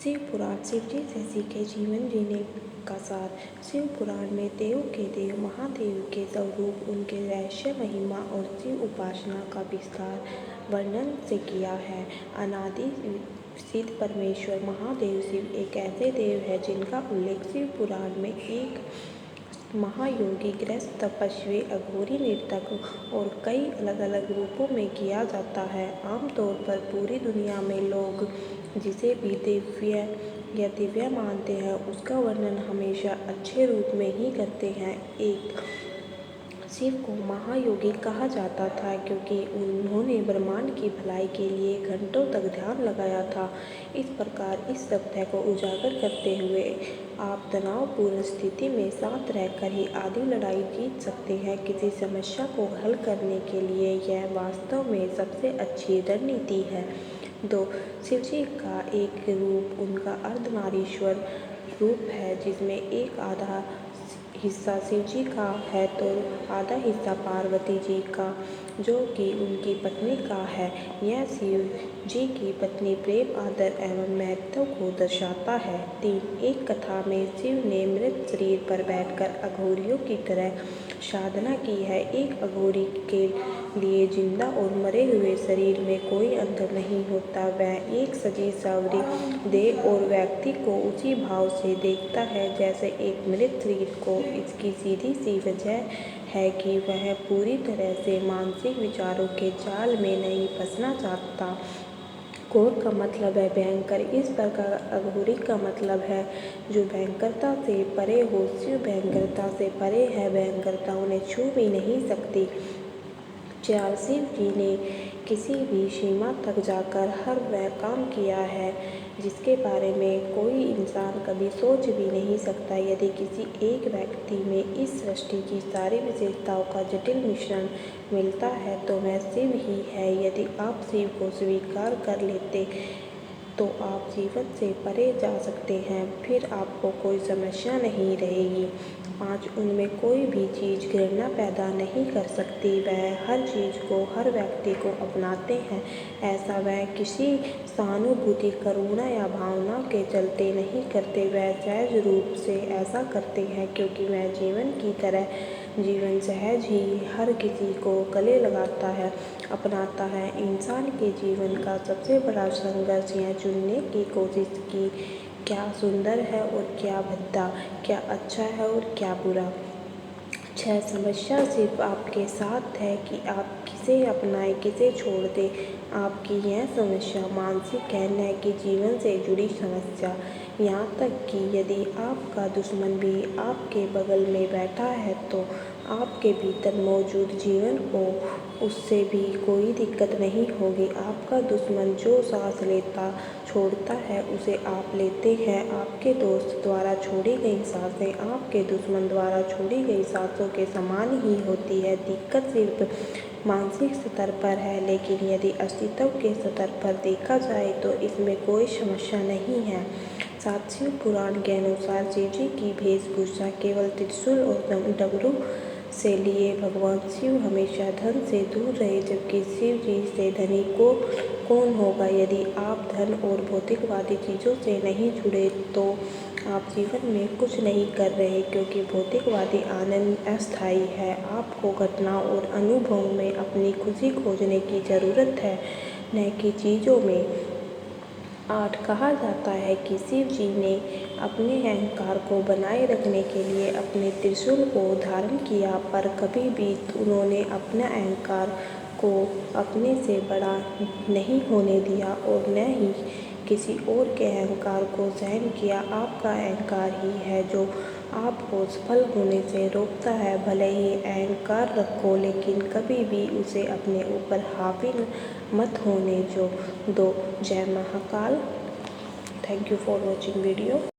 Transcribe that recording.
शिव पुराण शिव जी से सीखे जीवन जीने का सार। शिव पुराण में देव के देव महादेव के स्वरूप, उनके रहस्य, महिमा और शिव उपासना का विस्तार वर्णन से किया है। अनादि सिद्ध परमेश्वर महादेव शिव एक ऐसे देव है जिनका उल्लेख शिव पुराण में एक महायोगी, गृहस्थ, तपस्वी, अघोरी, नर्तक और कई अलग अलग रूपों में किया जाता है। आमतौर पर पूरी दुनिया में लोग जिसे भी दिव्य मानते हैं उसका वर्णन हमेशा अच्छे रूप में ही करते हैं। एक शिव को महायोगी कहा जाता था क्योंकि उन्होंने ब्रह्मांड की भलाई के लिए घंटों तक ध्यान लगाया था। इस प्रकार इस सत्य को उजागर करते हुए आप तनावपूर्ण स्थिति में शांत रहकर ही आधी लड़ाई जीत सकते हैं। किसी समस्या को हल करने के लिए यह वास्तव में सबसे अच्छी रणनीति है। 2. शिवजी का एक रूप उनका अर्धनारीश्वर रूप है, जिसमें एक आधा हिस्सा शिवजी का है तो आधा हिस्सा पार्वती जी का, जो कि उनकी पत्नी का है। यह शिव जी की पत्नी प्रेम, आदर एवं महत्व को दर्शाता है। 3. एक कथा में शिव ने मृत शरीर पर बैठकर अघोरियों की तरह साधना की है। एक अघोरी के लिए जिंदा और मरे हुए शरीर में कोई अंतर नहीं होता। वह एक सजी सवरी देह और व्यक्ति को उसी भाव से देखता है जैसे एक मृत शरीर को। इसकी सीधी सी वजह है कि वह पूरी तरह से मानसिक विचारों के जाल में नहीं फंसना चाहता। घोर का मतलब है भयंकर, इस प्रकार अघोरी का मतलब है जो भयंकरता से परे हो। शिव भयंकरता से परे है, भयंकरता उन्हें छू भी नहीं सकती। 4. शिव जी ने किसी भी सीमा तक जाकर हर वह काम किया है जिसके बारे में कोई इंसान कभी सोच भी नहीं सकता। यदि किसी एक व्यक्ति में इस सृष्टि की सारी विशेषताओं का जटिल मिश्रण मिलता है तो वह शिव ही है। यदि आप शिव को स्वीकार कर लेते तो आप जीवन से परे जा सकते हैं, फिर आपको कोई समस्या नहीं रहेगी। 5. उनमें कोई भी चीज़ घृणा पैदा नहीं कर सकती। वह हर चीज़ को, हर व्यक्ति को अपनाते हैं। ऐसा वह किसी सहानुभूति, करुणा या भावना के चलते नहीं करते। वह सहज रूप से ऐसा करते हैं क्योंकि वह जीवन सहज ही हर किसी को गले लगाता है, अपनाता है। इंसान के जीवन का सबसे बड़ा संघर्ष यह चुनने की कोशिश की क्या सुंदर है और क्या भद्दा, क्या अच्छा है और क्या बुरा। 6. समस्या सिर्फ आपके साथ है कि आप किसे अपनाएं, किसे छोड़ दें। आपकी यह समस्या मानसिक है, न कि जीवन से जुड़ी समस्या। यहाँ तक कि यदि आपका दुश्मन भी आपके बगल में बैठा है तो आपके भीतर मौजूद जीवन को उससे भी कोई दिक्कत नहीं होगी। आपका दुश्मन जो सांस लेता छोड़ता है उसे आप लेते हैं। आपके दोस्त द्वारा छोड़ी गई सांसें आपके दुश्मन द्वारा छोड़ी गई सांसों के समान ही होती है। दिक्कत सिर्फ मानसिक स्तर पर है, लेकिन यदि अस्तित्व के स्तर पर देखा जाए तो इसमें कोई समस्या नहीं है। 7. शिव पुराण के अनुसार शिवजी की वेशभूषा केवल त्रिशूल और डमरू से लिए भगवान शिव हमेशा धन से दूर रहे, जबकि शिव जी से धनी कौन होगा। यदि आप धन और भौतिकवादी चीज़ों से नहीं जुड़े तो आप जीवन में कुछ नहीं कर रहे, क्योंकि भौतिकवादी आनंद अस्थायी है। आपको घटना और अनुभव में अपनी खुशी खोजने की ज़रूरत है, न कि चीज़ों में। 8. कहा जाता है कि शिव जी ने अपने अहंकार को बनाए रखने के लिए अपने त्रिशूल को धारण किया, पर कभी भी उन्होंने अपना अहंकार को अपने से बड़ा नहीं होने दिया और न ही किसी और के अहंकार को सहन किया। आपका अहंकार ही है जो आपको सफल होने से रोकता है। भले ही अहंकार रखो, लेकिन कभी भी उसे अपने ऊपर हावी मत होने दो। जय Mahakal. Thank you for watching video.